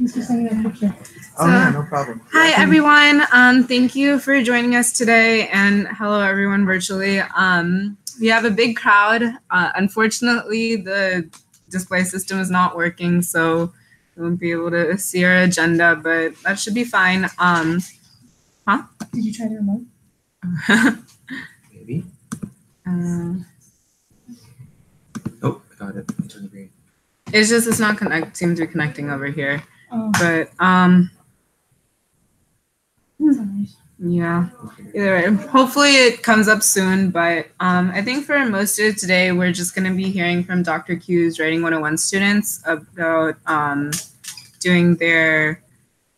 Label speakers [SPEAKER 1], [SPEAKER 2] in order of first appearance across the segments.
[SPEAKER 1] Thanks for sending that picture.
[SPEAKER 2] Oh, yeah, no problem.
[SPEAKER 3] Hi, everyone. Thank you for joining us today, and hello, everyone, virtually. We have a big crowd. Unfortunately, the display system is not working, so we won't be able to see our agenda, but that should be fine.
[SPEAKER 1] Did you try the remote?
[SPEAKER 2] Maybe. Oh, I got it. Turn green.
[SPEAKER 3] It's just it's not seems to be connecting over here.
[SPEAKER 1] Oh.
[SPEAKER 3] But yeah. Either way, hopefully it comes up soon. But I think for most of today, we're just going to be hearing from Dr. Q's Writing 101 students about doing their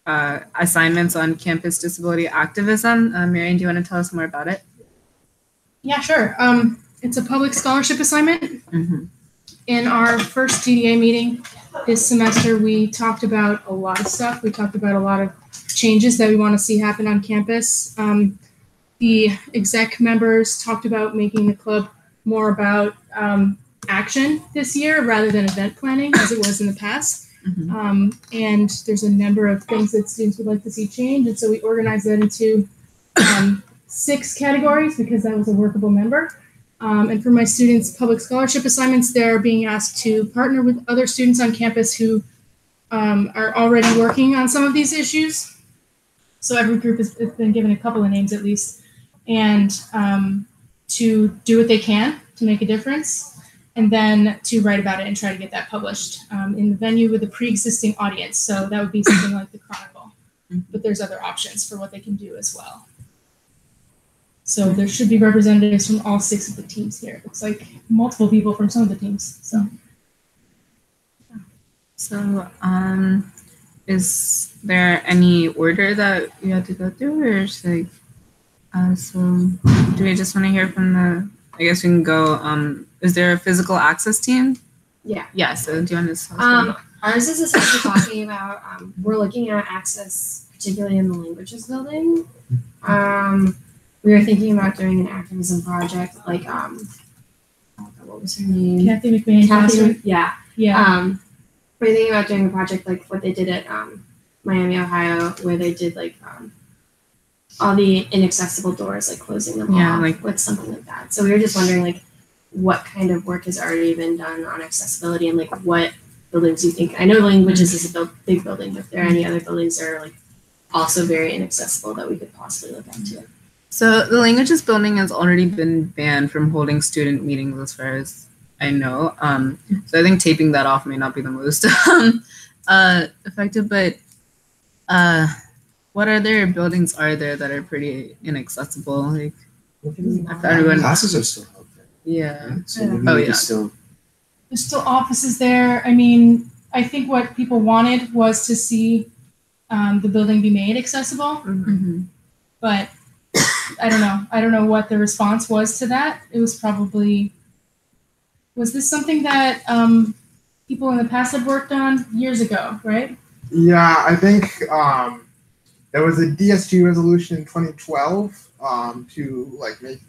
[SPEAKER 3] assignments on campus disability activism. Marian, do you want to tell us more about it?
[SPEAKER 1] Yeah, sure. It's a public scholarship assignment.
[SPEAKER 3] Mm-hmm.
[SPEAKER 1] In our first DDA meeting this semester, we talked about a lot of stuff. We talked about a lot of changes that we want to see happen on campus. The exec members talked about making the club more about action this year rather than event planning as it was in the past.
[SPEAKER 3] Mm-hmm.
[SPEAKER 1] And there's a number of things that students would like to see change. And so we organized that into 6 categories because that was a workable number. And for my students' public scholarship assignments, they're being asked to partner with other students on campus who are already working on some of these issues. So every group has been given a couple of names at least, and to do what they can to make a difference, and then to write about it and try to get that published in the venue with a pre-existing audience. So that would be something like the Chronicle, but there's other options for what they can do as well. So there should be representatives from all 6 of the teams here. It looks like multiple people from some of the teams.
[SPEAKER 3] So, is there any order that you have to go through, or is like, so do we just want to hear from the? I guess we can go. Is there a physical access team?
[SPEAKER 4] Yeah.
[SPEAKER 3] Yeah. So do you want to?
[SPEAKER 4] Ours is essentially talking about. We're looking at access, particularly in the languages building. We were thinking about doing an activism project, like what was her name?
[SPEAKER 1] Kathy McMahon.
[SPEAKER 4] Yeah. We're thinking about doing a project like what they did at Miami, Ohio, where they did like all the inaccessible doors, like closing them off, like something like that. So we were just wondering like what kind of work has already been done on accessibility and like what buildings you think. I know languages is a big building, but if there are any other buildings that are like also very inaccessible that we could possibly look at too.
[SPEAKER 3] So the languages building has already been banned from holding student meetings as far as I know. So I think taping that off may not be the most effective, but what other buildings are there that are pretty inaccessible? Like everyone
[SPEAKER 2] Classes are still out there.
[SPEAKER 3] Yeah.
[SPEAKER 2] So there's
[SPEAKER 1] still offices there. I mean, I think what people wanted was to see the building be made accessible.
[SPEAKER 3] Mm-hmm.
[SPEAKER 1] But I don't know. I don't know what the response was to that. It was probably, was this something that people in the past had worked on years ago, right?
[SPEAKER 5] Yeah, I think there was a DSG resolution in 2012 to like make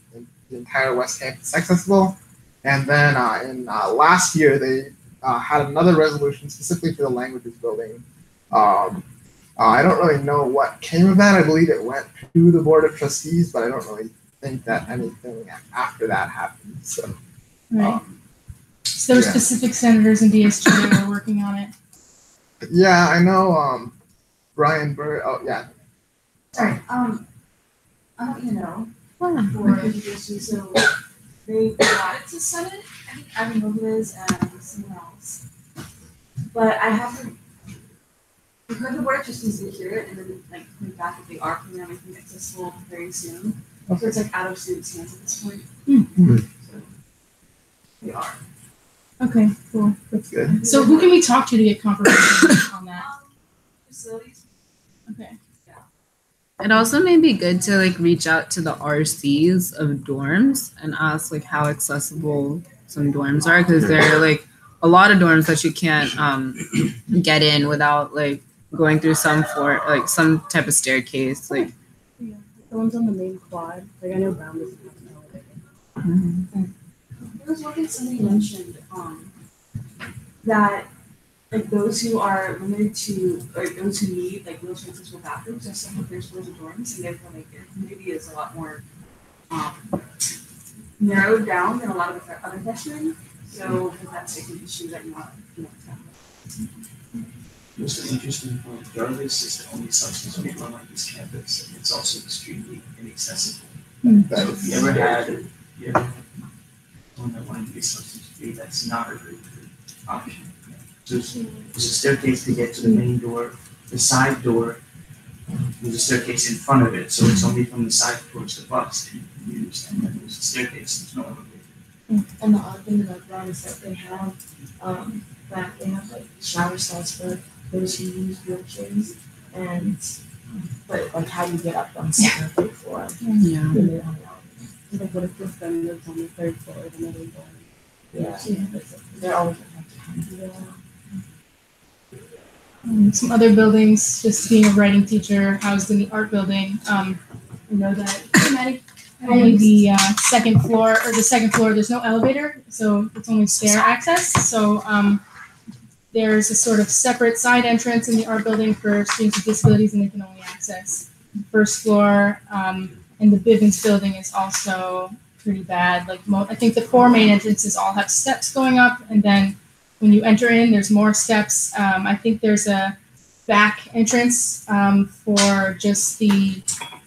[SPEAKER 5] the entire West Campus accessible. And then in last year, they had another resolution specifically for the languages building. I don't really know what came of that. I believe it went to the Board of Trustees, but I don't really think that anything after that happened. So,
[SPEAKER 1] right. So there were specific senators in DSG that were working on it.
[SPEAKER 5] Yeah, I know Brian Burr. Oh, yeah.
[SPEAKER 6] Sorry. I'll let you know for DSG. So they brought it to Senate. I think Abby Moguez and someone else. But I haven't. We've heard the Board of Trustees to hear it, and then like coming back if they are putting everything accessible very soon. Okay. So it's like out of students' hands at this point.
[SPEAKER 5] Mm-hmm.
[SPEAKER 6] So we are.
[SPEAKER 1] Okay, cool.
[SPEAKER 5] That's good.
[SPEAKER 1] So who can we talk to get confirmation on that?
[SPEAKER 6] Facilities.
[SPEAKER 1] Okay.
[SPEAKER 6] Yeah.
[SPEAKER 3] It also may be good to like reach out to the RCs of dorms and ask like how accessible some dorms are, because there are like a lot of dorms that you can't get in without like going through some type of staircase. Like
[SPEAKER 4] yeah, the ones on the main quad. Like I know Brown doesn't have an elevator.
[SPEAKER 3] Mm-hmm.
[SPEAKER 6] There was one thing somebody mentioned that like those who are limited to, or those who need like wheelchair accessible bathrooms are some of their floors of dorms, and therefore like their community is a lot more narrowed down than a lot of other freshmen. So that's like an issue that you want to tackle.
[SPEAKER 7] What's an interesting point, regardless is the only substance we run on this campus, and it's also extremely inaccessible. If you ever had one that wanted to be substance free, that's not a very good option. There's a staircase to get to the main door, the side door, there's a staircase in front of it, so it's only from the side towards the bus that you can use, and then there's a staircase, there's no elevator.
[SPEAKER 6] And the odd thing about that is that they have like shower stalls for those who use wheelchairs, but like how you get up on the third floor.
[SPEAKER 3] Yeah.
[SPEAKER 6] Like what if this friend lives on the third floor of another door? Yeah. They're always going to do that.
[SPEAKER 1] Some other buildings, just being a writing teacher housed in the art building, I know that only the second floor, there's no elevator, so it's only stair access. So there's a sort of separate side entrance in the art building for students with disabilities, and they can only access the first floor. And the Bivens building is also pretty bad. Like I think the 4 main entrances all have steps going up, and then when you enter in, there's more steps. I think there's a back entrance for just the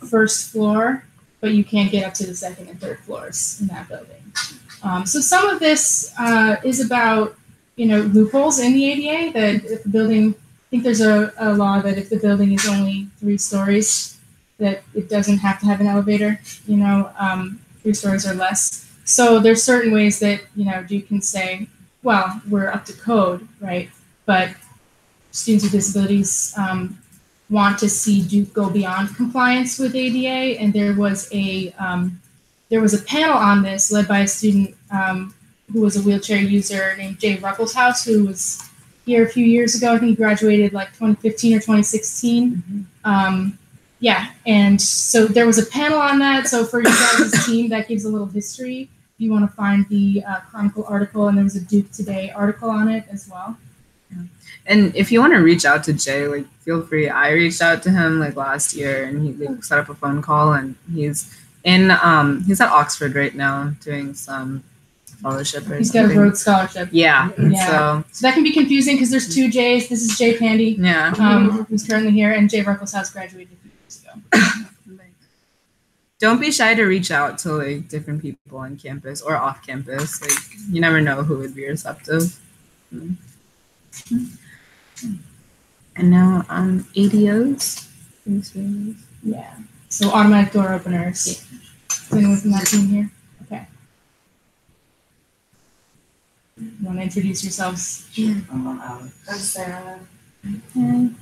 [SPEAKER 1] first floor, but you can't get up to the second and third floors in that building. So some of this is about, loopholes in the ADA, that if the building, I think there's a law that if the building is only 3 stories, that it doesn't have to have an elevator, 3 stories or less. So there's certain ways that, you can say, well, we're up to code, right? But students with disabilities want to see Duke go beyond compliance with ADA, and there was a panel on this led by a student who was a wheelchair user named Jay Ruckelshaus, who was here a few years ago. I think he graduated like 2015 or 2016. And so there was a panel on that. So for you guys' team, that gives a little history. You want to find the Chronicle article, and there was a Duke Today article on it as well.
[SPEAKER 3] Yeah. And if you want to reach out to Jay, like feel free. I reached out to him like last year, and he set up a phone call, and he's at Oxford right now doing some fellowship or
[SPEAKER 1] He's
[SPEAKER 3] something.
[SPEAKER 1] got a Rhodes Scholarship.
[SPEAKER 3] Yeah.
[SPEAKER 1] So that can be confusing because there's 2 Jays. This is Jay Pandy, who's currently here, and Jay Ruckelshaus graduated a few years ago.
[SPEAKER 3] Don't be shy to reach out to like different people on campus or off campus. Like you never know who would be receptive. And now ADOs.
[SPEAKER 1] Yeah. So automatic door openers. Is anyone from that team here? Okay. You want to introduce yourselves?
[SPEAKER 7] I'm Alex.
[SPEAKER 6] I'm Sarah.
[SPEAKER 1] Okay.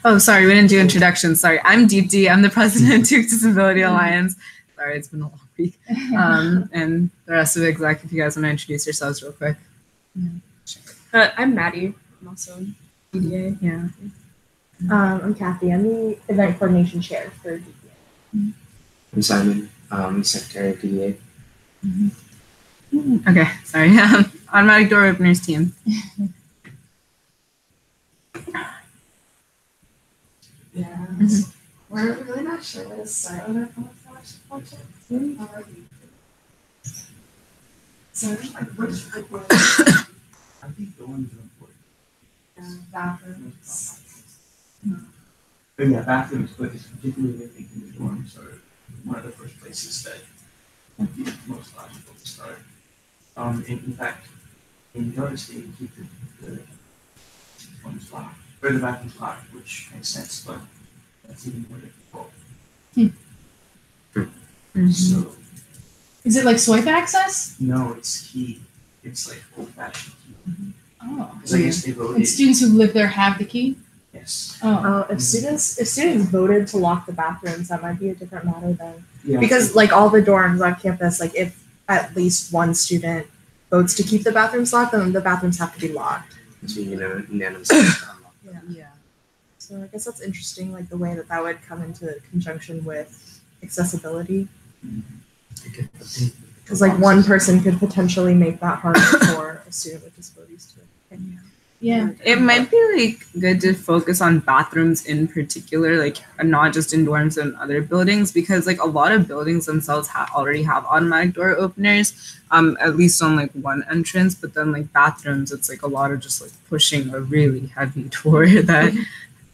[SPEAKER 3] Oh, sorry, we didn't do introductions. Sorry, I'm Deepti. I'm the president of Duke Disability Alliance. Sorry, it's been a long week. And the rest of the exec, if you guys want to introduce yourselves real quick.
[SPEAKER 8] I'm Maddie. I'm also DDA.
[SPEAKER 3] Yeah.
[SPEAKER 8] I'm Kathy. I'm the event coordination chair for DDA.
[SPEAKER 2] I'm Simon, secretary of DDA.
[SPEAKER 3] Okay, sorry. Automatic door openers team.
[SPEAKER 6] Yeah. We're really not sure where to start on our project. So
[SPEAKER 7] I think the ones are important.
[SPEAKER 6] bathrooms.
[SPEAKER 7] But yeah, bathrooms, but it's particularly I think in the dorms are one of the first places that would be most logical to start. In fact, in New York State, you keep the ones locked, or the bathrooms locked, which makes sense, but that's even more difficult. So
[SPEAKER 1] Is it like swipe access?
[SPEAKER 7] no, it's key. It's like old-fashioned key.
[SPEAKER 1] Oh.
[SPEAKER 7] Because I guess they voted.
[SPEAKER 1] And students who live there have the key?
[SPEAKER 7] Yes.
[SPEAKER 1] Oh.
[SPEAKER 8] If students voted to lock the bathrooms, that might be a different matter then.
[SPEAKER 7] Yeah.
[SPEAKER 8] Because like all the dorms on campus, like if at least one student votes to keep the bathrooms locked, then the bathrooms have to be locked.
[SPEAKER 2] So unanimous.
[SPEAKER 8] Yeah. So I guess that's interesting, like the way that would come into conjunction with accessibility. Because like one person could potentially make that harder for a student with disabilities too.
[SPEAKER 1] Yeah.
[SPEAKER 3] It might be like good to focus on bathrooms in particular, like not just in dorms and other buildings, because like a lot of buildings themselves already have automatic door openers, at least on like one entrance. But then like bathrooms, it's like a lot of just like pushing a really heavy door that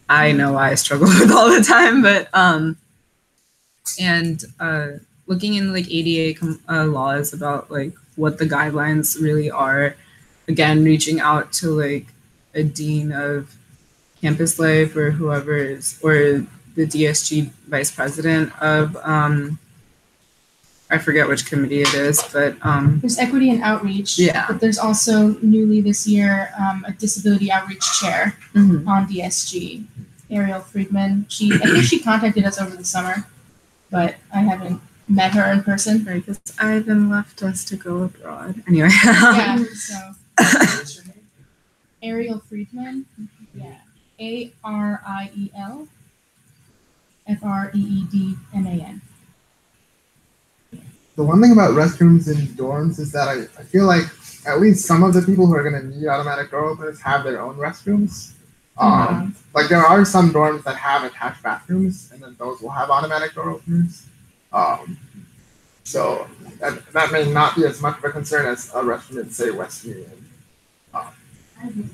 [SPEAKER 3] I know I struggle with all the time. But looking in like ADA laws about like what the guidelines really are. Again, reaching out to like a dean of campus life or whoever is, or the DSG vice president of, I forget which committee it is, but
[SPEAKER 1] there's equity and outreach.
[SPEAKER 3] Yeah.
[SPEAKER 1] But there's also newly this year a disability outreach chair on DSG, Ariel Friedman. I think she contacted us over the summer, but I haven't met her in person.
[SPEAKER 3] Right, because Ivan left us to go abroad. Anyway.
[SPEAKER 1] Yeah. So. Ariel Friedman, yeah, ARIEL FREEDMAN.
[SPEAKER 5] The one thing about restrooms in dorms is that I feel like at least some of the people who are going to need automatic door openers have their own restrooms. Like there are some dorms that have attached bathrooms, and then those will have automatic door openers. So that may not be as much of a concern as a restroom in, say, West Union.
[SPEAKER 6] I think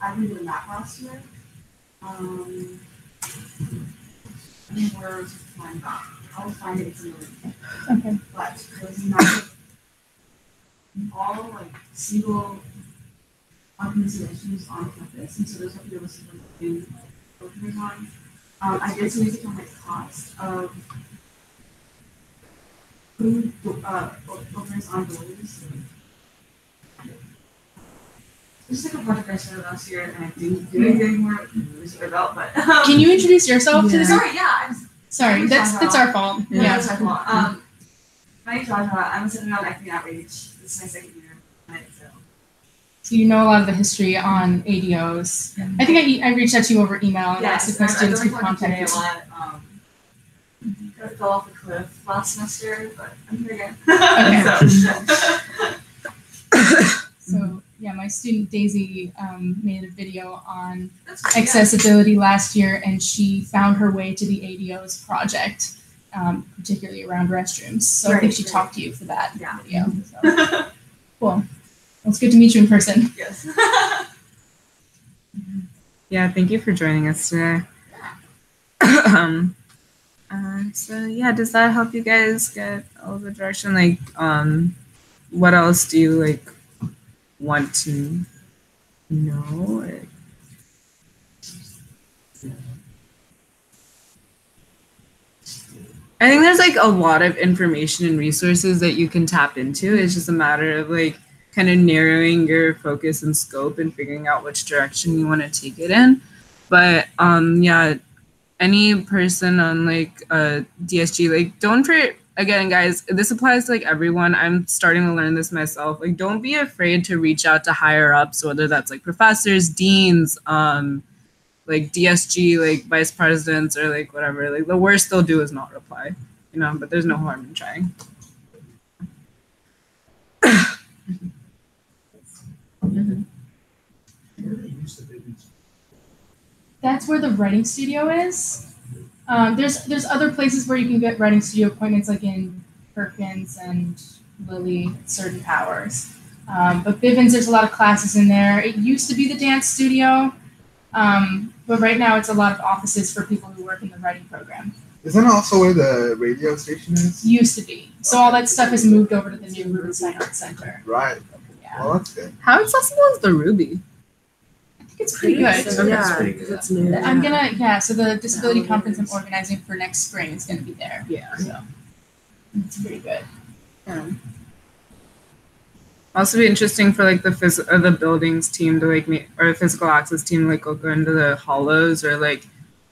[SPEAKER 6] I did in that last year. I think we're fine. I'll find it in the link.
[SPEAKER 1] Okay.
[SPEAKER 6] But there's not all like single occupancy issues on campus, and so those have to be listed in openers on. I did some research on the cost of who openers on doors. This is like a project I started last year, and I didn't do anything more research about. But
[SPEAKER 1] can you introduce yourself to this?
[SPEAKER 6] Sorry,
[SPEAKER 1] That's our fault.
[SPEAKER 6] Yeah, that's our fault. My name's Raja. I'm sitting on Equity Outreach. This is my second year on it,
[SPEAKER 1] so you know a lot of the history on ADOs. Yeah. I think I reached out to you over email and asked if my students could contact you.
[SPEAKER 6] I fell off a cliff last semester, but I'm here again.
[SPEAKER 1] Okay. So yeah, my student Daisy made a video on accessibility last year, and she found her way to the ADOs project, particularly around restrooms. So I think she talked to you for that video. So. Cool. Well, it's good to meet you in person.
[SPEAKER 6] Yes.
[SPEAKER 3] Yeah, thank you for joining us today. So yeah, does that help you guys get all the direction? Like, what else do you like want to know? I think there's like a lot of information and resources that you can tap into. It's just a matter of like kind of narrowing your focus and scope and figuring out which direction you want to take it in. But yeah, any person on like DSG, like don't forget, again, guys, this applies to like everyone. I'm starting to learn this myself. Like, don't be afraid to reach out to higher ups, whether that's like professors, deans, like DSG, like vice presidents, or like whatever. Like the worst they'll do is not reply, you know. But there's no harm in trying.
[SPEAKER 1] That's where the writing studio is. There's other places where you can get writing studio appointments, like in Perkins and Lilly at certain hours. But Bivens, there's a lot of classes in there. It used to be the dance studio, but right now it's a lot of offices for people who work in the writing program.
[SPEAKER 5] Isn't it also where the radio station is?
[SPEAKER 1] Used to be. So all that stuff has moved over to the new Riverside Arts Center.
[SPEAKER 5] Right.
[SPEAKER 1] Yeah.
[SPEAKER 5] Well, that's good.
[SPEAKER 3] How accessible is the Ruby?
[SPEAKER 1] I think it's pretty good.
[SPEAKER 2] That's pretty good.
[SPEAKER 8] It's new.
[SPEAKER 1] So the disability conference I'm organizing for next spring is gonna be there.
[SPEAKER 3] Yeah.
[SPEAKER 1] So it's pretty good.
[SPEAKER 3] Also be interesting for like the buildings team to like or the physical access team to like go into the hollows, or like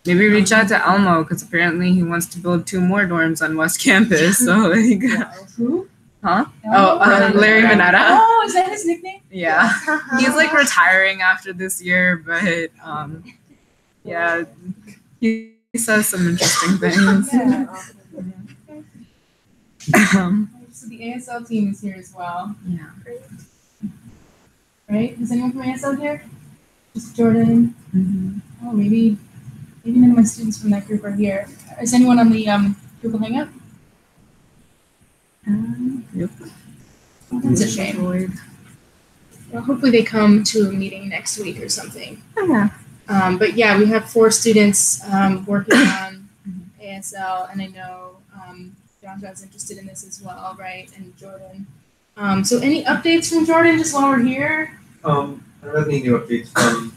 [SPEAKER 3] maybe reach out to Elmo, because apparently he wants to build 2 more dorms on West Campus. So like
[SPEAKER 1] Who?
[SPEAKER 3] Huh?
[SPEAKER 1] Oh,
[SPEAKER 3] Larry Minetta.
[SPEAKER 1] Oh, is that his nickname?
[SPEAKER 3] Yeah. He's like retiring after this year, but yeah, he says some interesting things.
[SPEAKER 1] So the ASL team is here as well.
[SPEAKER 3] Yeah.
[SPEAKER 1] right? Is anyone from ASL here? Just Jordan.
[SPEAKER 3] Mm-hmm.
[SPEAKER 1] Oh, maybe none of my students from that group are here. Is anyone on the Google Hangout?
[SPEAKER 3] Yep.
[SPEAKER 1] That's a shame. Well, hopefully they come to a meeting next week or something.
[SPEAKER 3] Oh, yeah.
[SPEAKER 1] But yeah, we have 4 students working on ASL, and I know John's interested in this as well, right? And Jordan. So any updates from Jordan just while we're here?
[SPEAKER 9] I don't have any new updates from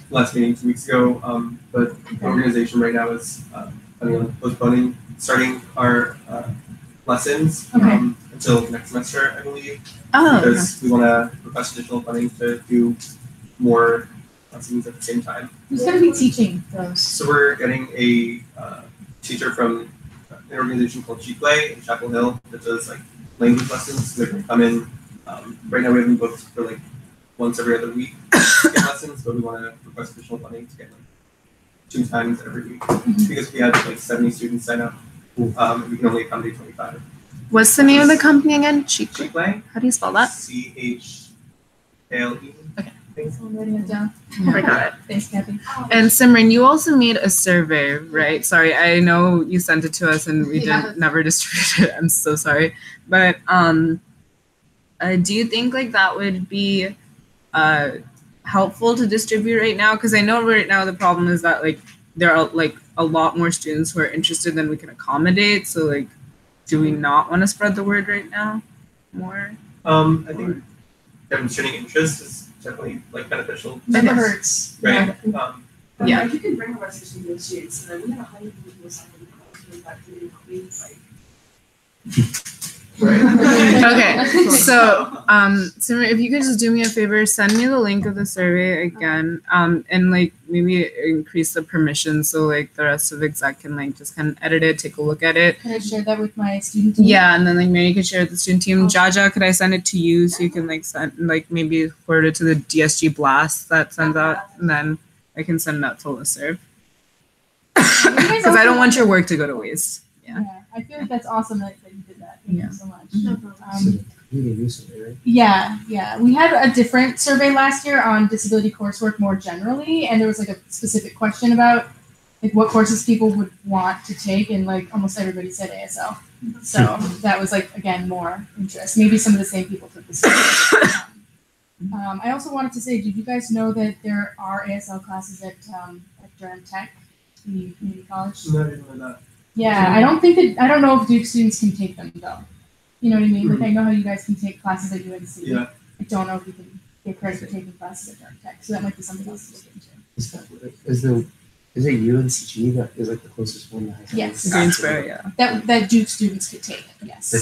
[SPEAKER 9] last meeting 2 weeks ago, but the organization right now is planning on postponing starting our lessons until next semester, I believe. Because we want to request additional funding to do more lessons at the same time.
[SPEAKER 1] Who's going to be teaching those?
[SPEAKER 9] So we're getting a teacher from an organization called Cheaplay in Chapel Hill that does like language lessons. They're going to come in. Right now we have them booked for like once every other week to get lessons, but we want to request additional funding to get like 2 times every week because we had like 70 students sign up. And we can only accommodate 25.
[SPEAKER 3] What's the name of the company again?
[SPEAKER 9] Cheaplay.
[SPEAKER 3] How do you spell that?
[SPEAKER 9] CHALE.
[SPEAKER 3] Okay.
[SPEAKER 1] I'm writing it down.
[SPEAKER 3] I got it.
[SPEAKER 1] Thanks, Kathy.
[SPEAKER 3] And Simran, you also made a survey, right? Sorry, I know you sent it to us and we never distributed it. I'm so sorry. But do you think like that would be helpful to distribute right now? Because I know right now the problem is that like there are like a lot more students who are interested than we can accommodate. So like, do we not want to spread the word right now more?
[SPEAKER 9] I think demonstrating interest is definitely like beneficial.
[SPEAKER 1] Never hurts.
[SPEAKER 9] Right.
[SPEAKER 3] Yeah.
[SPEAKER 6] Like, you can bring a resolution to negotiates, and then we have 100 people who sign the
[SPEAKER 3] Okay, so Simran, if you could just do me a favor, send me the link of the survey again, and like maybe increase the permissions so like the rest of exec can like just kind of edit it, take a look at it.
[SPEAKER 1] Can I share that with my student team?
[SPEAKER 3] Yeah, and then like Mary could share it with the student team. Jaja, could I send it to you so you can like send like maybe forward it to the DSG blast that sends out, and then I can send that to listserv. Because I don't want your work to go to waste. Yeah.
[SPEAKER 1] I feel like that's awesome that you did that. Thank you so much.
[SPEAKER 2] Right?
[SPEAKER 1] Yeah. We had a different survey last year on disability coursework more generally, and there was like a specific question about like what courses people would want to take, and like almost everybody said ASL. So that was like again more interest. Maybe some of the same people took the survey. I also wanted to say, did you guys know that there are ASL classes at Durham Tech, the community college?
[SPEAKER 9] No, I didn't know that.
[SPEAKER 1] Yeah, I don't know if Duke students can take them though. You know what I mean? Like I know how you guys can take classes at UNC.
[SPEAKER 9] Yeah.
[SPEAKER 1] I don't know if you can get credit for taking classes at Durham Tech, so that might be something else to look into.
[SPEAKER 2] Is it UNCG that is like the closest one? That has
[SPEAKER 1] Yes.
[SPEAKER 3] Greensboro, yeah.
[SPEAKER 1] That Duke students could take. Yes.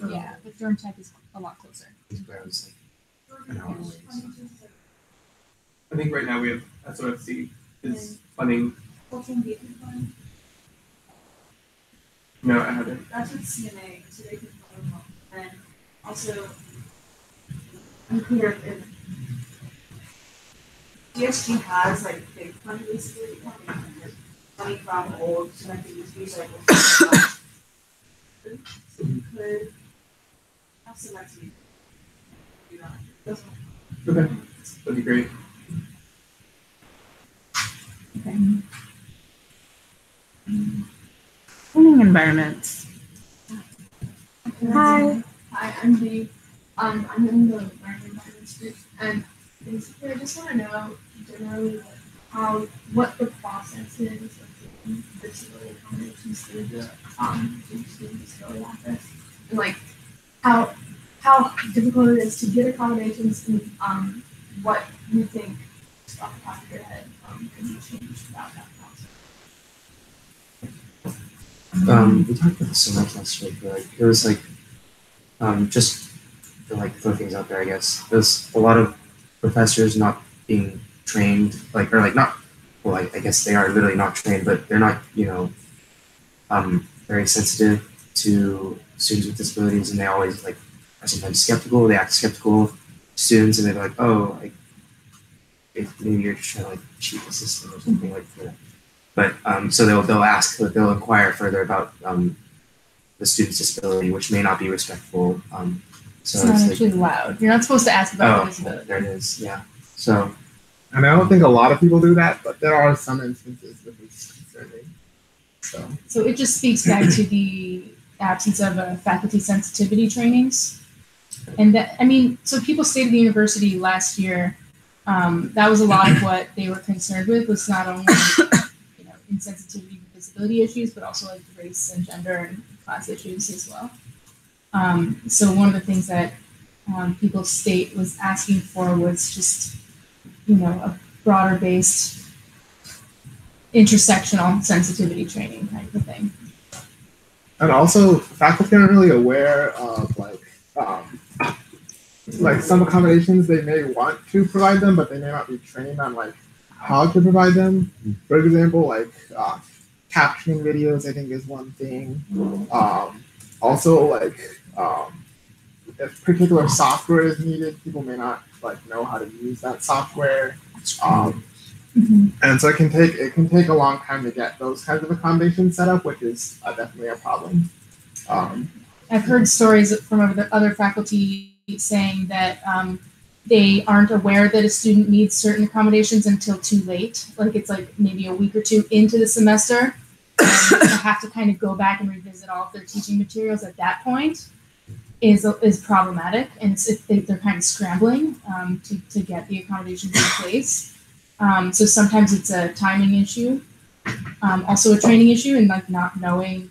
[SPEAKER 1] Yeah, but Durham Tech is a lot closer.
[SPEAKER 2] Greensboro is like an hour away.
[SPEAKER 9] I think right now we have SOFC is funding.
[SPEAKER 6] Cultural engagement fund.
[SPEAKER 9] No, I haven't.
[SPEAKER 6] That's with CNA, so they can follow them up. And also, I'm clear if DSG has like big fund basically, money from old connected with recycled. So you could have some activity. Do that.
[SPEAKER 9] Okay, that'd be great.
[SPEAKER 3] Okay. Learning environments.
[SPEAKER 4] Hi, I'm Dee. I'm in the learning environments group, and basically I just want to know generally like, what the process is of doing disability accommodations through the student disability office, and like how difficult it is to get accommodations, and what you think off the top of your head can be changed about that process.
[SPEAKER 2] We talked about this so much last week, but like it was like just to like throw things out there, I guess. There's a lot of professors not being trained, like or like not well, I guess they are literally not trained, but they're not, very sensitive to students with disabilities, and they always like are sometimes skeptical, they act skeptical of students, and they're like, oh, like if maybe you're just trying to like cheat the system or something like that. But so they'll inquire further about the student's disability, which may not be respectful So
[SPEAKER 1] it's not actually loud. You're not supposed to ask about disability.
[SPEAKER 2] There it is. Yeah. So.
[SPEAKER 5] And I don't think a lot of people do that, but there are some instances that it's concerning.
[SPEAKER 1] So it just speaks back to the absence of faculty sensitivity trainings. And that, I mean, so people stayed at the university last year. That was a lot of what they were concerned with, was not only insensitivity to disability issues, but also like race and gender and class issues as well. So one of the things that People State was asking for was just, a broader based intersectional sensitivity training kind of a thing.
[SPEAKER 5] And also, faculty aren't really aware of like some accommodations they may want to provide them, but they may not be trained on how to provide them. For example, captioning videos, I think, is one thing. Also, if particular software is needed, people may not know how to use that software. And so it can take a long time to get those kinds of accommodations set up, which is definitely a problem.
[SPEAKER 1] I've heard stories from other faculty saying that they aren't aware that a student needs certain accommodations until too late. It's maybe a week or two into the semester, and they have to kind of go back and revisit all of their teaching materials at that point is problematic, and they're kind of scrambling to get the accommodations in place. So sometimes it's a timing issue, also a training issue, and not knowing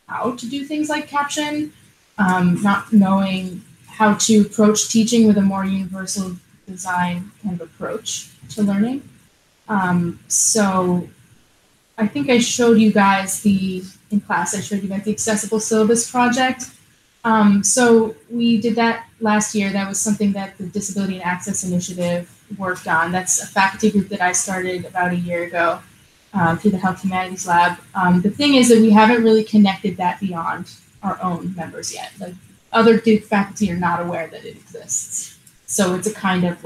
[SPEAKER 1] how to do things like caption, not knowing how to approach teaching with a more universal design kind of approach to learning. So I think I showed you guys the accessible syllabus project. So we did that last year. That was something that the Disability and Access Initiative worked on. That's a faculty group that I started about a year ago through the Health Humanities Lab. The thing is that we haven't really connected that beyond our own members yet. Other Duke faculty are not aware that it exists. So it's a kind of it's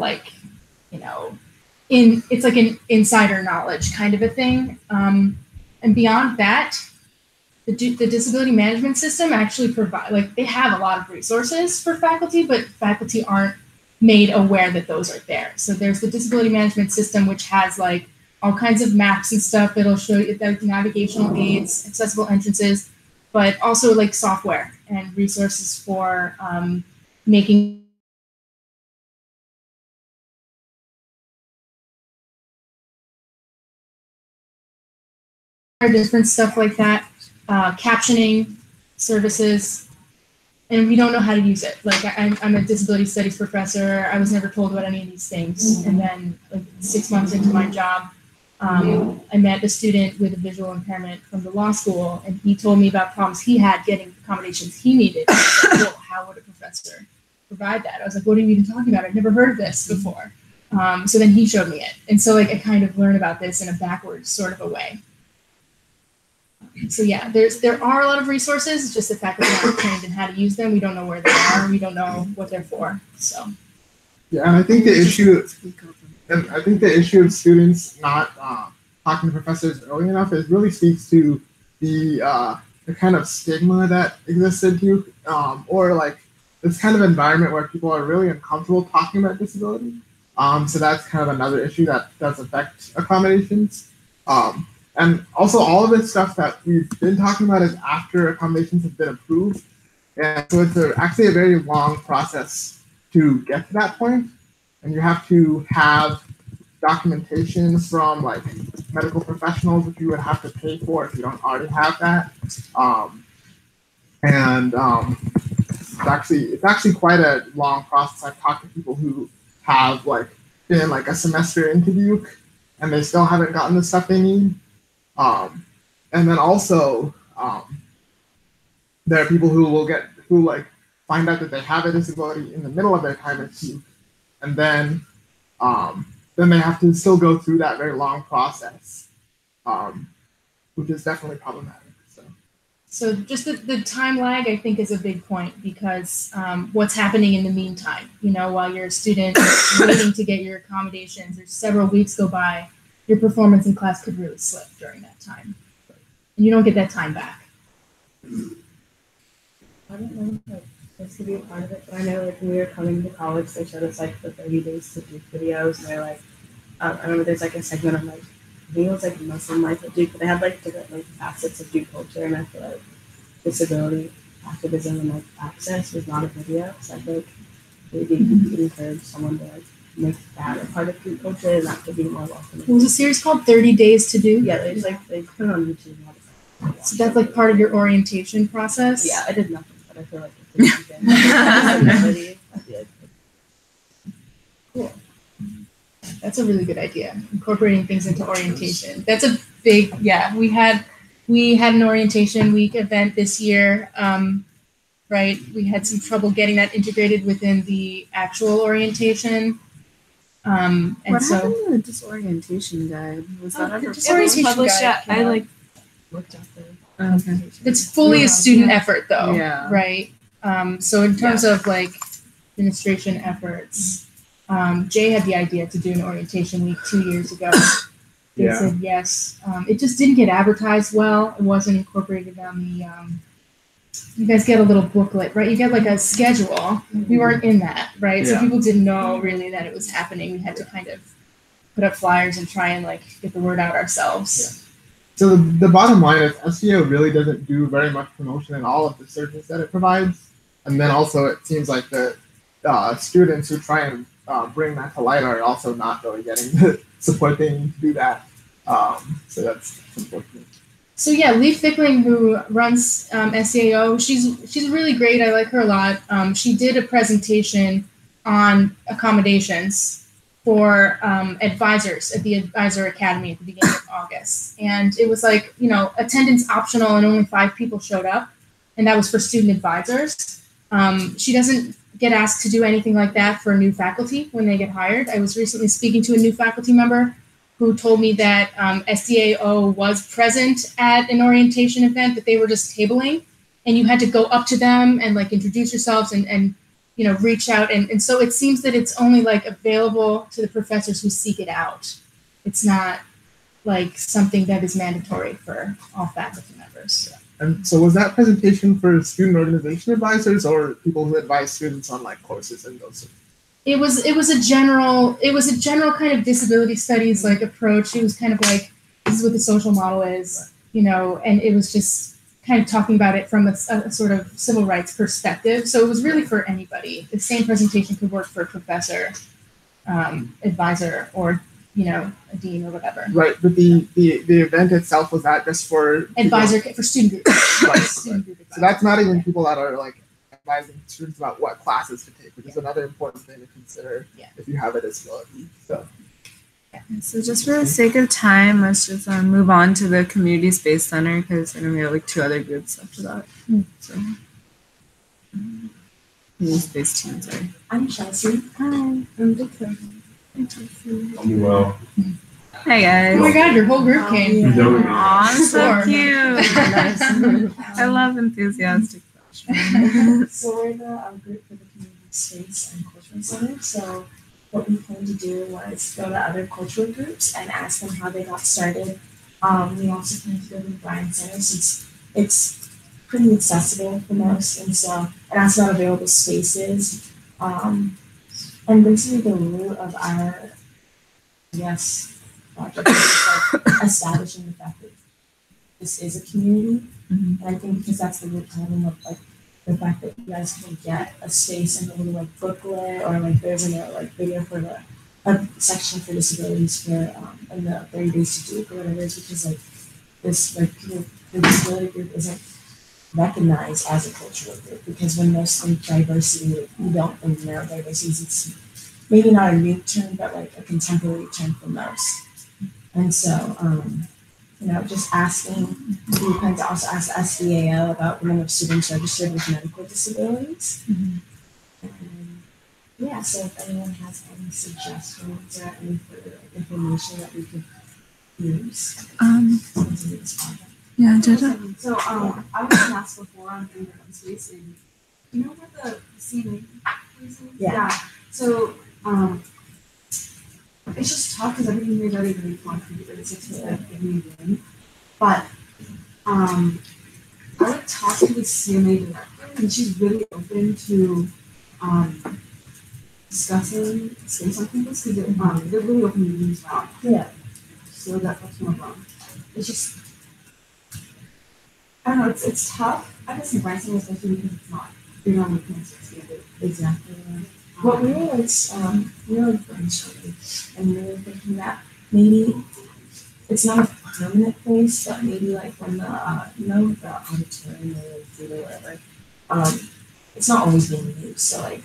[SPEAKER 1] like an insider knowledge kind of a thing. And beyond that, the disability management system actually provide, they have a lot of resources for faculty, but faculty aren't made aware that those are there. So there's the disability management system, which has all kinds of maps and stuff. It'll show you navigational aids, accessible entrances, but also software and resources for making different stuff like that, captioning services, and we don't know how to use it. I'm a disability studies professor. I was never told about any of these things. And then 6 months into my job, I met a student with a visual impairment from the law school, and he told me about problems he had getting accommodations he needed. I was like, well, how would a professor provide that? I was like, what are you even talking about? I've never heard of this before. So then he showed me it. And so I kind of learned about this in a backwards sort of a way. So yeah, there are a lot of resources. It's just the faculty aren't trained in how to use them. We don't know where they are. We don't know what they're for. So
[SPEAKER 5] yeah, and I think the issue of students not talking to professors early enough really speaks to the kind of stigma that exists in Duke, or this kind of environment where people are really uncomfortable talking about disability. So that's kind of another issue that does affect accommodations. And also all of this stuff that we've been talking about is after accommodations have been approved. And so it's actually a very long process to get to that point. And you have to have documentation from medical professionals, which you would have to pay for if you don't already have that. It's actually quite a long process. I've talked to people who have been a semester into Duke and they still haven't gotten the stuff they need. And then also, there are people who find out that they have a disability in the middle of their time at Duke, and then they have to still go through that very long process, which is definitely problematic.
[SPEAKER 1] So just the time lag, I think, is a big point, because what's happening in the meantime, while you're a student waiting to get your accommodations, there's several weeks go by. Your performance in class could really slip during that time. And you don't get that time back. I don't know if
[SPEAKER 10] this could be a part of it, but I know like when we were coming to college, they showed us like the 30 days to Duke videos, and they're like, I remember there's like a segment on like, I think it was like Muslim life at Duke, but they had like different like facets of Duke culture, and I feel like disability activism and like access was not a video, so I feel like maybe you could encourage someone to like make that a part of Duke culture, and that could be more welcoming.
[SPEAKER 1] What was a series called 30 Days to Do?
[SPEAKER 10] Yeah, they just like they put it on YouTube. And all this
[SPEAKER 1] So that's like part of your orientation process?
[SPEAKER 10] Yeah, I did nothing, but I feel like if it's
[SPEAKER 1] Cool. That's a really good idea. Incorporating things into orientation. That's a big, yeah. We had an orientation week event this year. Right. We had some trouble getting that integrated within the actual orientation. And
[SPEAKER 3] what
[SPEAKER 1] so
[SPEAKER 3] happened to the disorientation guide? Was that ever
[SPEAKER 1] disorientation
[SPEAKER 3] published
[SPEAKER 1] guide
[SPEAKER 3] yet? I like
[SPEAKER 10] looked at the
[SPEAKER 3] okay.
[SPEAKER 1] it's fully a student effort though.
[SPEAKER 3] Yeah.
[SPEAKER 1] Right. So in terms of like administration efforts, Jay had the idea to do an orientation week 2 years ago. They said yes. It just didn't get advertised well. It wasn't incorporated on the you guys get a little booklet, right? You get like a schedule. We weren't in that, right? So people didn't know really that it was happening. We had to kind of put up flyers and try and like get the word out ourselves.
[SPEAKER 5] Yeah. So the bottom line is SEO really doesn't do very much promotion in all of the services that it provides. And then also it seems like the students who try and bring that to light are also not really getting the support they need to do that. So that's unfortunate.
[SPEAKER 1] So yeah, Leaf Fickling, who runs SEAO, she's really great. I like her a lot. She did a presentation on accommodations for advisors at the Advisor Academy at the beginning of August. And it was like, attendance optional and only 5 people showed up. And that was for student advisors. She doesn't get asked to do anything like that for new faculty when they get hired. I was recently speaking to a new faculty member who told me that SDAO was present at an orientation event that they were just tabling, and you had to go up to them and like introduce yourselves and reach out. And so it seems that it's only like available to the professors who seek it out. It's not like something that is mandatory for all faculty members.
[SPEAKER 5] Yeah. And so was that presentation for student organization advisors or people who advise students on like courses and those?
[SPEAKER 1] It was a general kind of disability studies like approach. It was kind of like, this is what the social model is, and it was just kind of talking about it from a sort of civil rights perspective. So it was really for anybody. The same presentation could work for a professor, advisor, or a dean or whatever.
[SPEAKER 5] Right, but the event itself, was that just for
[SPEAKER 1] advisor for student groups.
[SPEAKER 5] Right. Student group advisor. So that's not even people that are like advising students about what classes to take, which is another important thing to consider if you have a disability.
[SPEAKER 3] So just for the sake of time, let's just move on to the community space center because I know we have like 2 other groups after that. So community space team, sorry.
[SPEAKER 6] I'm Chelsea.
[SPEAKER 3] Hi.
[SPEAKER 6] I'm Dakota.
[SPEAKER 11] I'm well.
[SPEAKER 3] Hi guys.
[SPEAKER 1] Oh my God, your whole group came.
[SPEAKER 3] Aw, so cute. I love enthusiastic freshmen.
[SPEAKER 6] So we're the group for the community space and cultural center. So what we planned to do was go to other cultural groups and ask them how they got started. We also plan to go to the Bryan Center since it's pretty accessible for most, and so and ask about available spaces. And basically the root of our project is like establishing the fact that this is a community. And I think because that's the root problem of like the fact that you guys can get a space in the little like booklet or like there's a video for a section for disabilities for in the 30 days to do or whatever it is, because like this like the disability group isn't recognized as a cultural group, because when most think diversity, you don't think neurodiversity, it's maybe not a new term, but like a contemporary term for most. And so, just asking, we plan to also ask the SDAO about the number of students registered with medical disabilities. And, so if anyone has any suggestions or any further information that we could use to continue this project.
[SPEAKER 3] Yeah, Jada.
[SPEAKER 6] So I was in asked before on the space, and you know where the CMA is? Yeah. So it's just tough because everything is already really concrete, but it's just like a new room. But I would talk to the CMA director and she's really open to discussing space on campus because they're really open to meetings about. Yeah. So that's one of them. It's just, I don't know, it's tough. I guess in Branson, especially because it's not, you're not looking at standard. Exactly. What we were brainstorming and we were thinking that maybe it's not a permanent place, but maybe like when the the auditorium or the theater or whatever, it's not always being used. So like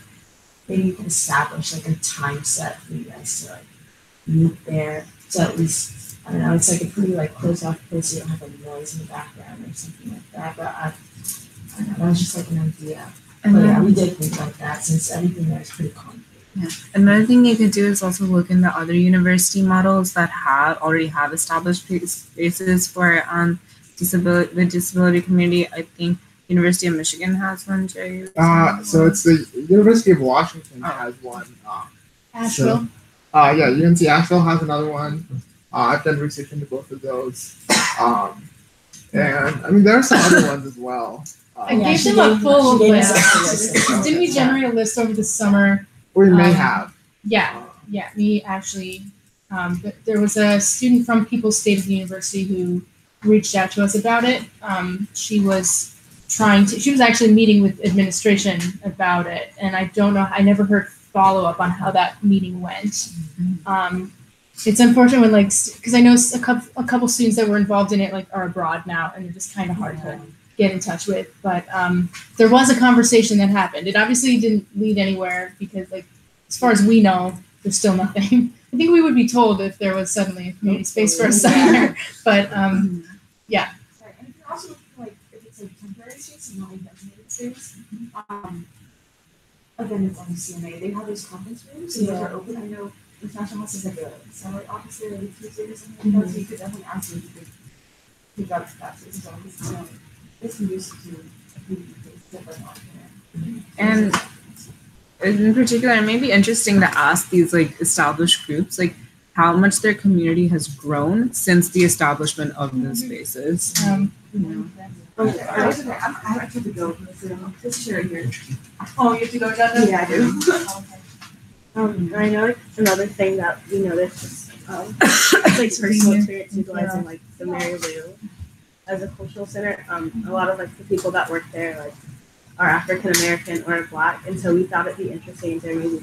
[SPEAKER 6] maybe you can establish like a time set for you guys to like meet there. So at least I don't know, it's like a pretty like closed off place, so you don't have like noise in the background or something like that. But I don't know, that was just like an idea. And but yeah, we did think like that since everything there is pretty concrete.
[SPEAKER 3] Yeah. Another thing you could do is also look into other university models that already have established spaces for the disability community. I think University of Michigan has one, Jerry.
[SPEAKER 5] So it's the University of Washington has one.
[SPEAKER 1] Asheville.
[SPEAKER 5] Yeah, UNC Asheville has another one. I've done research into both of those. And I mean, there are some other ones as well.
[SPEAKER 1] I gave them a full list. Didn't we generate a list over the summer?
[SPEAKER 5] We may have.
[SPEAKER 1] Yeah, me actually. There was a student from People's State of the University who reached out to us about it. She was actually meeting with administration about it, and I don't know, I never heard follow up on how that meeting went. It's unfortunate when because I know a couple students that were involved in it are abroad now, and they're just kind of hard to get in touch with. But there was a conversation that happened. It obviously didn't lead anywhere because as far as we know, there's still nothing. I think we would be told if there was suddenly a community space for us somewhere. But yeah.
[SPEAKER 6] Right. And if you're also if it's a temporary space and not a designated space, again, it's on the CMA. They have those conference rooms, and those are open. I know International House is like a satellite office there, like Tuesday or something like that. So you could definitely ask them if you could pick up that space as well, because it's conducive to a community space different on here.
[SPEAKER 3] And in particular, it may be interesting to ask these established groups how much their community has grown since the establishment of those spaces.
[SPEAKER 6] I have to go. This chair here. Oh, you have to go, Jada?
[SPEAKER 10] Yeah, I do. I know another thing that we noticed is it's personal experience utilizing the Mary Lou as a cultural center. A lot of the people that work there are African American or Black, and so we thought it'd be interesting to maybe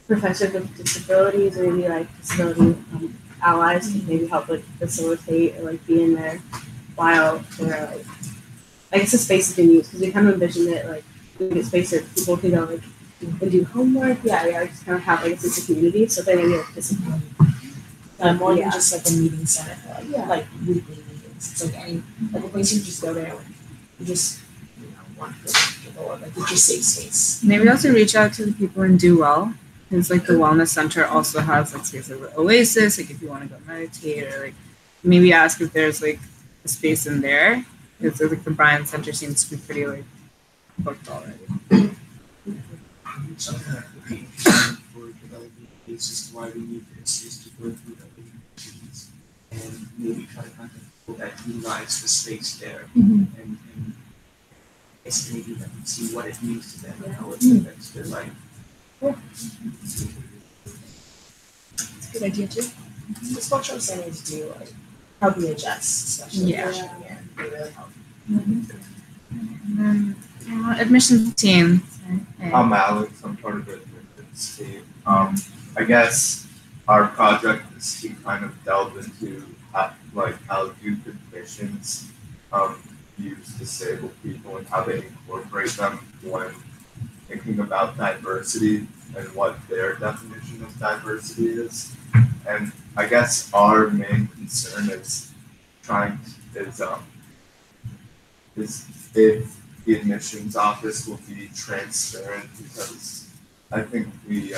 [SPEAKER 10] professors with disabilities or maybe disability allies could maybe help facilitate or be in there while they're I guess the space has been used, because we kind of envisioned it a space where people can go and do homework. Yeah, just kind of have a sense of community, so they maybe participate.
[SPEAKER 6] More than just a meeting center for weekly meetings. It's any a place you just go there when you just want to go it's your safe space.
[SPEAKER 3] Maybe also reach out to the people in Do Well, because the wellness center also has spaces like Oasis, if you want to go meditate, or maybe ask if there's a space in there, because the Bryan Center seems to be pretty booked already.
[SPEAKER 7] Something that would be interesting for developing cases to why we need this is to go through the issues and maybe try to contact people that utilize the space there and maybe let them see what it means to them and how it affects their life.
[SPEAKER 6] It's a good idea too. The cultural centers do help you adjust, especially they really help.
[SPEAKER 3] Admissions team.
[SPEAKER 11] I'm Alex. I'm part of the admissions team. I guess our project is to kind of delve into how youth admissions use disabled people and how they incorporate them when thinking about diversity and what their definition of diversity is. And I guess our main concern is if the admissions office will be transparent, because I think we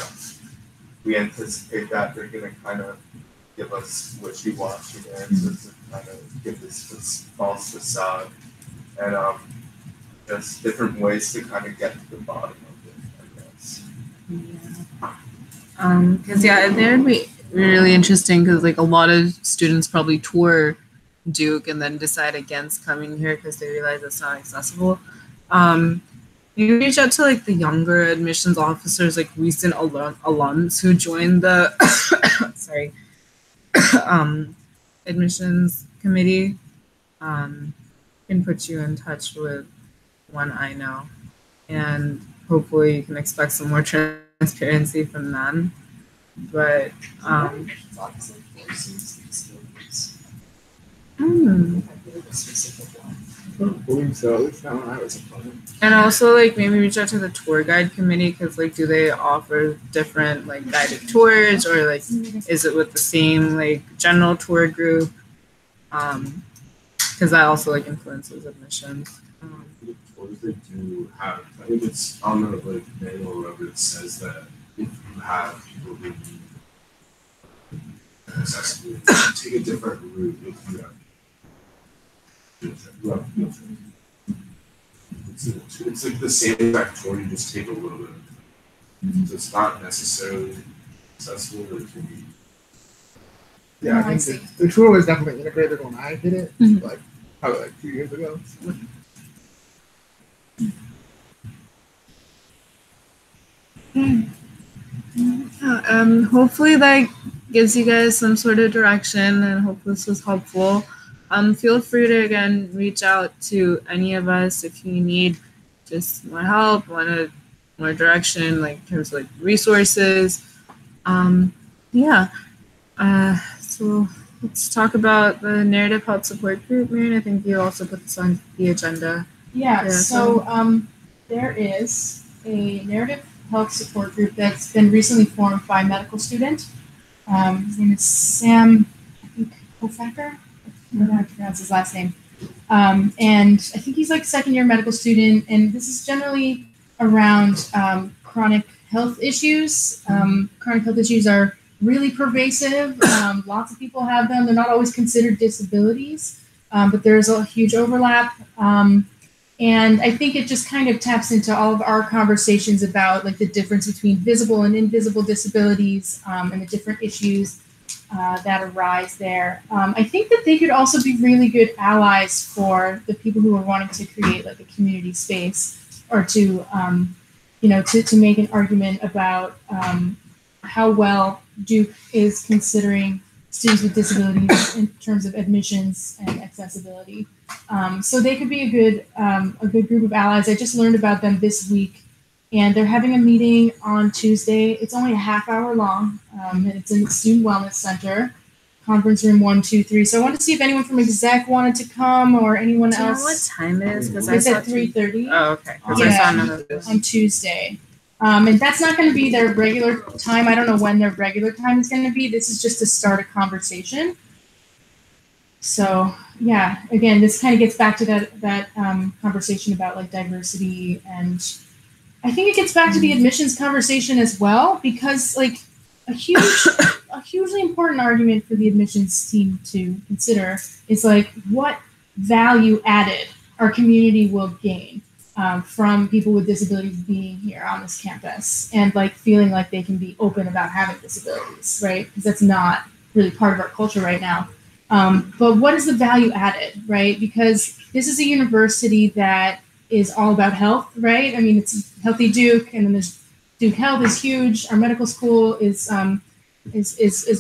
[SPEAKER 11] anticipate that they're going to kind of give us wishy-washy answers and kind of give this false facade, and just different ways to kind of get to the bottom of it, I guess.
[SPEAKER 3] Because it would be really interesting, because a lot of students probably tour Duke and then decide against coming here because they realize it's not accessible. maybe reach out to like the younger admissions officers, like recent alums who joined the sorry admissions committee. Can put you in touch with one I know, and hopefully you can expect some more transparency from them. But
[SPEAKER 5] I don't believe so. At least not when I was a part.
[SPEAKER 3] And also, like, maybe reach out to the tour guide committee, because, like, do they offer different, like, guided tours, or, like, is it with the same, like, general tour group? Because that also, like, influences admissions.
[SPEAKER 11] The tours they do have, I think it's on the, like, manual or whatever, it says that if you have people who need accessibility, take a different route if you have. It's like the same exact tour, you just take a little bit. So it's not necessarily accessible, but it can be.
[SPEAKER 5] Yeah, I think the tour was definitely integrated when I did it, like probably like 2 years ago.
[SPEAKER 3] Hopefully that gives you guys some sort of direction, and hopefully this was helpful. Feel free to again reach out to any of us if you need just more help, want more direction, like in terms of like resources. So let's talk about the narrative health support group. Marion, I think you also put this on the agenda.
[SPEAKER 1] So there is a narrative health support group that's been recently formed by a medical student. His name is Sam, I think, Hofacker. I don't know how to pronounce his last name. And I think he's like second-year medical student, and this is generally around chronic health issues. Chronic health issues are really pervasive. Lots of people have them. They're not always considered disabilities, but there's a huge overlap. And I think it just kind of taps into all of our conversations about like the difference between visible and invisible disabilities, and the different issues that arise there. I think that they could also be really good allies for the people who are wanting to create like a community space, or to make an argument about how well Duke is considering students with disabilities in terms of admissions and accessibility. So they could be a good group of allies. I just learned about them this week, and they're having a meeting on Tuesday. It's only a half hour long, and it's in the Student Wellness Center, conference room 123. So I wanted to see if anyone from exec wanted to come, or anyone else.
[SPEAKER 3] Do you know what time it is? Because
[SPEAKER 1] it's at 3:30.
[SPEAKER 3] Oh, okay. I saw none of this
[SPEAKER 1] on Tuesday. And that's not going to be their regular time. I don't know when their regular time is going to be. This is just to start a conversation. So yeah, again, this kind of gets back to that conversation about like diversity, and I think it gets back to the admissions conversation as well, because like a hugely important argument for the admissions team to consider is like what value added our community will gain from people with disabilities being here on this campus, and like feeling like they can be open about having disabilities, right? Because that's not really part of our culture right now. But what is the value added, right? Because this is a university that is all about health, right? I mean, it's Healthy Duke, and then there's Duke Health is huge. Our medical school is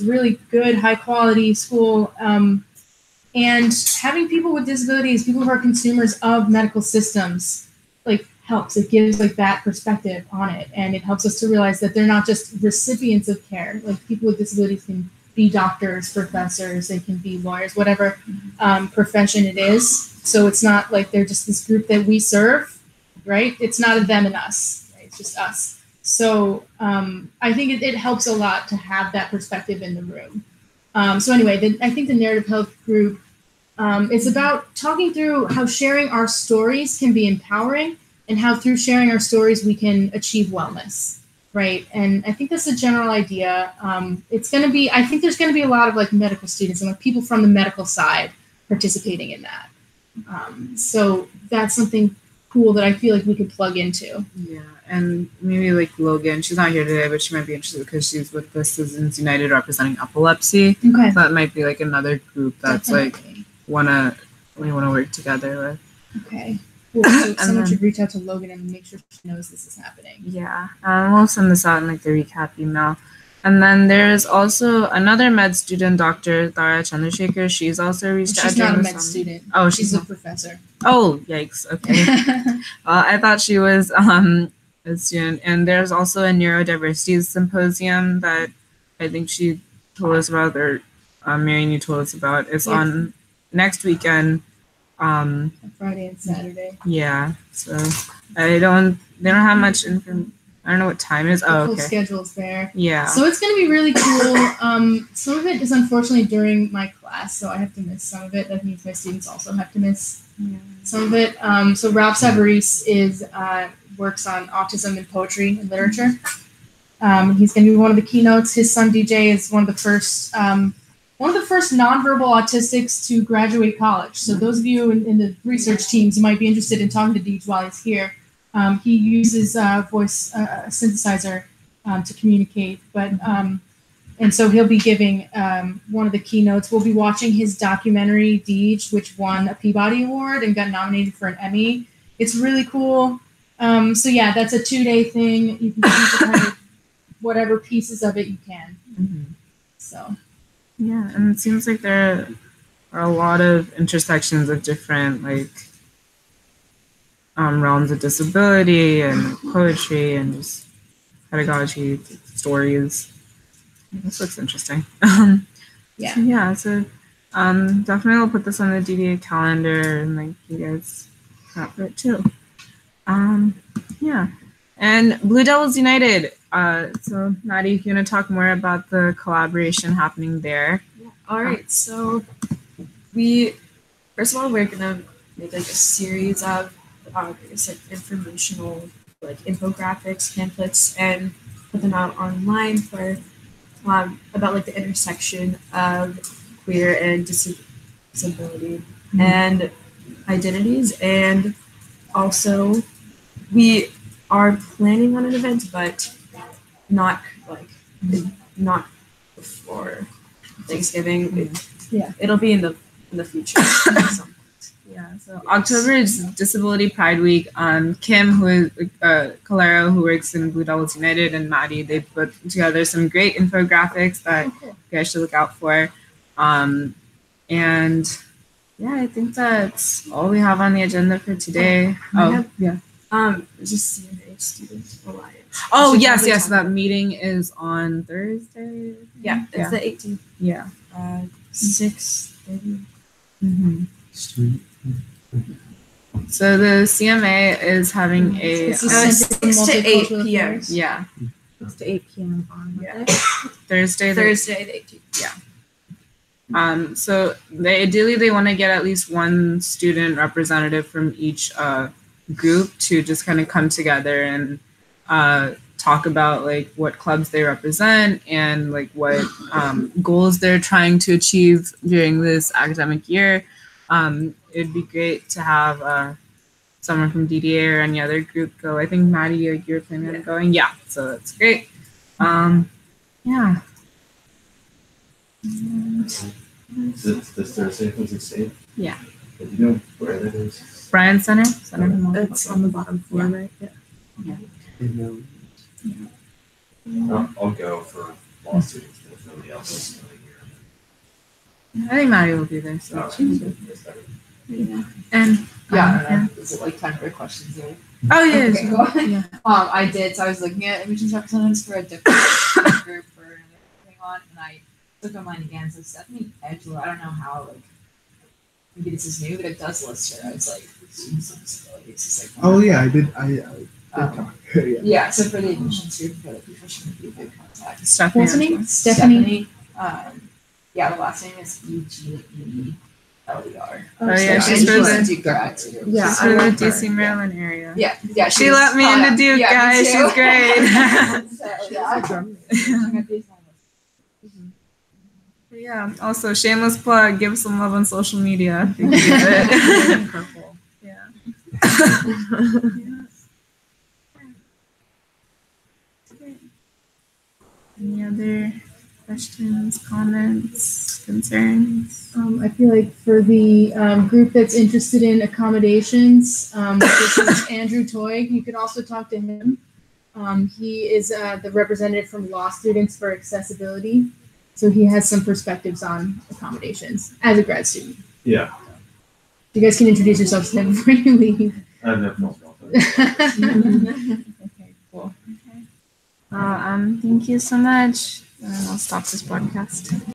[SPEAKER 1] really good, high quality school. And having people with disabilities, people who are consumers of medical systems, like helps. It gives like that perspective on it, and it helps us to realize that they're not just recipients of care. Like people with disabilities can be doctors, professors, they can be lawyers, whatever profession it is. So it's not like they're just this group that we serve, right? It's not a them and us, right? It's just us. So I think it helps a lot to have that perspective in the room. So anyway, I think the Narrative Health Group is about talking through how sharing our stories can be empowering, and how through sharing our stories we can achieve wellness, right? And I think that's the general idea. I think there's going to be a lot of like medical students and like people from the medical side participating in that. So that's something cool that I feel like we could plug into.
[SPEAKER 3] Yeah, and maybe like Logan, she's not here today, but she might be interested because she's with the Citizens United representing epilepsy.
[SPEAKER 1] Okay.
[SPEAKER 3] So that might be like another group that's definitely. Like we wanna work together with.
[SPEAKER 1] Okay. Cool. So someone should reach out to Logan and make sure she knows this is happening.
[SPEAKER 3] Yeah, we'll send this out in like the recap email. And then there's also another med student, Dr. Tara Chandrasekhar. She's also reached out.
[SPEAKER 1] She's not a med student.
[SPEAKER 3] Oh,
[SPEAKER 1] she's a professor.
[SPEAKER 3] Oh, yikes. Okay. I thought she was a student. And there's also a neurodiversity symposium that I think she told us about, or Marion, you told us about. It's on next weekend.
[SPEAKER 1] Friday and Saturday.
[SPEAKER 3] Yeah. So they don't have much information. I don't know what time it is.
[SPEAKER 1] The full schedule's there.
[SPEAKER 3] Yeah.
[SPEAKER 1] So it's gonna be really cool. Some of it is unfortunately during my class, so I have to miss some of it. That means my students also have to miss some of it. So Ralph Savarese works on autism and poetry and literature. He's gonna be one of the keynotes. His son DJ is one of the first nonverbal autistics to graduate college. So those of you in the research teams might be interested in talking to Deej while he's here. He uses voice synthesizer to communicate, and so he'll be giving one of the keynotes. We'll be watching his documentary Deej, which won a Peabody Award and got nominated for an Emmy. It's really cool. So yeah, that's a 2-day thing. You can see kind of whatever pieces of it you can.
[SPEAKER 3] Mm-hmm.
[SPEAKER 1] So
[SPEAKER 3] yeah, and it seems like there are a lot of intersections of different realms of disability and poetry and just pedagogy, stories. This looks interesting. So definitely I'll put this on the DDA calendar and you guys out for it too. And Blue Devils United. So Maddie, if you want to talk more about the collaboration happening there.
[SPEAKER 8] Yeah. All right. So first of all, we're gonna make a series of informational infographics, pamphlets, and put them out online for about the intersection of queer and disability and identities. And also we are planning on an event, but not before Thanksgiving. It'll be in the future.
[SPEAKER 3] Yeah, so October is Disability Pride Week. Kim, who is Calero, who works in Blue Devils United, and Maddie, they put together some great infographics that you guys should look out for. And yeah, I think that's all we have on the agenda for today.
[SPEAKER 8] Just CNA Students Alliance.
[SPEAKER 3] Oh, yes, that meeting is on Thursday.
[SPEAKER 8] Yeah, it's the 18th.
[SPEAKER 3] Yeah.
[SPEAKER 8] 6:30.
[SPEAKER 3] Mm-hmm. So the CMA is having a
[SPEAKER 8] 6 to 8 p.m.
[SPEAKER 3] Yeah.
[SPEAKER 8] 6 to 8 p.m. on
[SPEAKER 3] Thursday
[SPEAKER 8] the 18th.
[SPEAKER 3] Yeah. So ideally they want to get at least one student representative from each group to just kind of come together and talk about what clubs they represent and what goals they're trying to achieve during this academic year. It'd be great to have someone from DDA or any other group go. I think Maddie, you're planning on going. Yeah, so that's great. Yeah.
[SPEAKER 11] This Thursday, was it safe?
[SPEAKER 3] Yeah.
[SPEAKER 11] Do you know where that is?
[SPEAKER 3] Bryan Center.
[SPEAKER 8] It's on the bottom floor, right? Yeah.
[SPEAKER 11] I'll go for law students if nobody else is really here.
[SPEAKER 3] I think Maddie will be there. So. And
[SPEAKER 12] is it time for questions?
[SPEAKER 3] Oh yeah.
[SPEAKER 12] Okay, cool. I did. So I was looking at admissions representatives for a different group for another thing on, and I looked online again. So Stephanie Edgelow, I don't know how maybe this is new, but it does list her as students with disabilities. It's
[SPEAKER 5] I did.
[SPEAKER 12] So for the admissions group, for the professional would be a good contact.
[SPEAKER 3] Stephanie.
[SPEAKER 12] The last name is Eugleer.
[SPEAKER 3] Oh yeah, she's for the
[SPEAKER 12] Duke grad too.
[SPEAKER 3] Yeah, she's for the DC Maryland area.
[SPEAKER 12] Yeah.
[SPEAKER 3] She let me into Duke, guys. She's great. Yeah. Also, shameless plug. Give some love on social media. If you can do it. Purple. Yeah. Any other questions, comments, concerns?
[SPEAKER 1] I feel like for the group that's interested in accommodations, this is Andrew Toig. You could also talk to him. He is the representative from law students for accessibility. So he has some perspectives on accommodations as a grad student.
[SPEAKER 13] Yeah.
[SPEAKER 1] You guys can introduce yourselves to him before you leave.
[SPEAKER 13] I have no small
[SPEAKER 3] Okay, cool. Okay. Thank you so much. I'll stop this podcast.